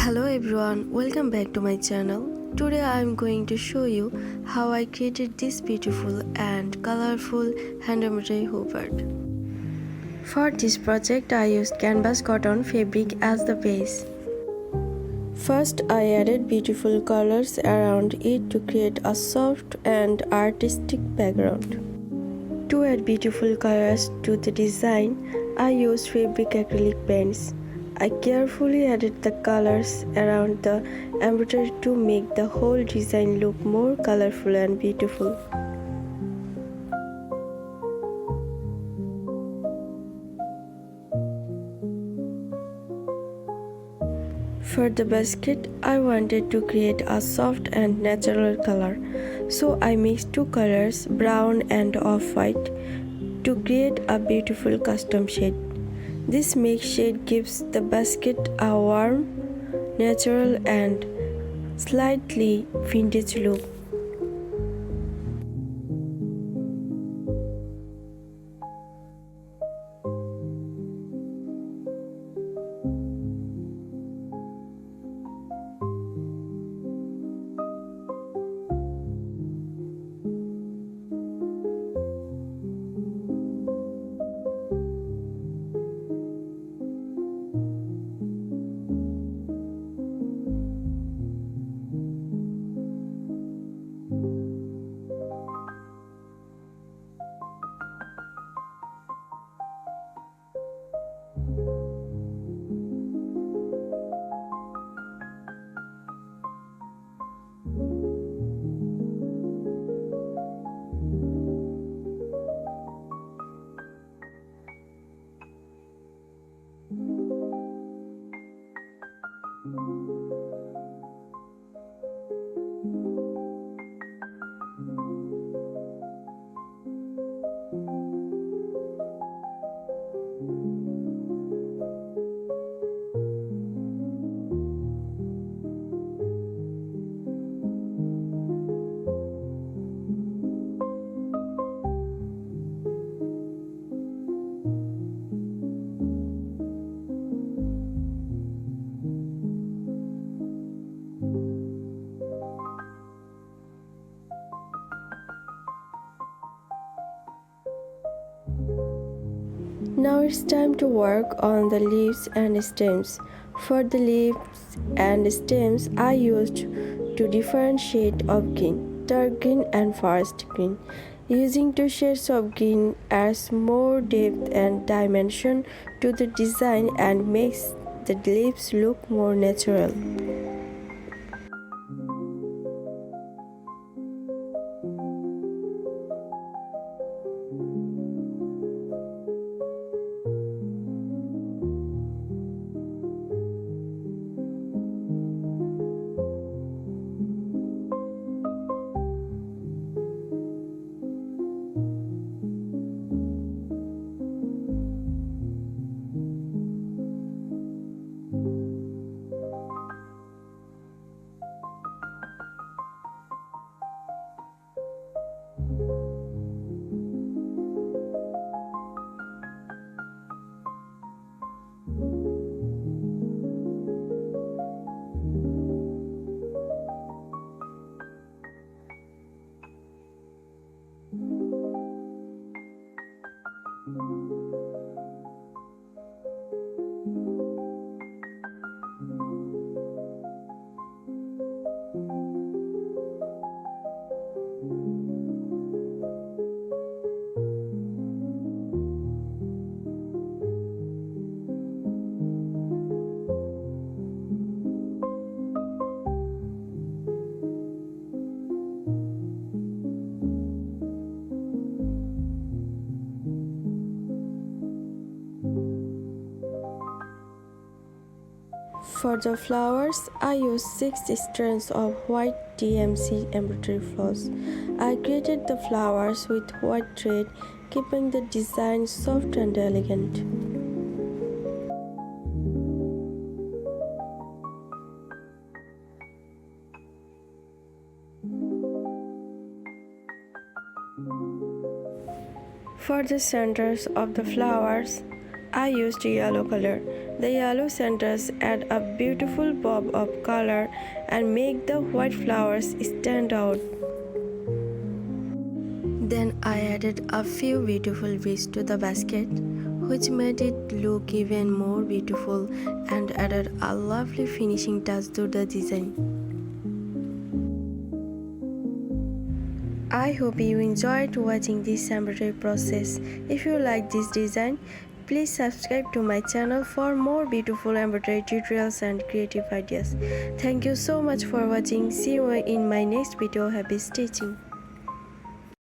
Hello everyone, welcome back to my channel. Today I am going to show you how I created this beautiful and colorful hand embroidery hoopert. For this project I used canvas cotton fabric as the base. First I added beautiful colors around it to create a soft and artistic background. To add beautiful colors to the design, I used fabric acrylic paints. I carefully added the colors around the embroidery to make the whole design look more colorful and beautiful. For the basket, I wanted to create a soft and natural color, so I mixed two colors, brown and off-white, to create a beautiful custom shade. This mixed shade gives the basket a warm, natural and slightly vintage look. Now it's time to work on the leaves and stems. For the leaves and stems, I used two different shades of green, dark green and forest green. Using two shades of green adds more depth and dimension to the design and makes the leaves look more natural. For the flowers, I used 6 strands of white DMC embroidery floss. I created the flowers with white thread, keeping the design soft and elegant. For the centers of the flowers, I used yellow color. The yellow centers add a beautiful bob of color and make the white flowers stand out. Then I added a few beautiful beads to the basket, which made it look even more beautiful and added a lovely finishing touch to the design. I hope you enjoyed watching this embroidery process. If you like this design, please subscribe to my channel for more beautiful embroidery tutorials and creative ideas. Thank you so much for watching. See you in my next video. Happy stitching.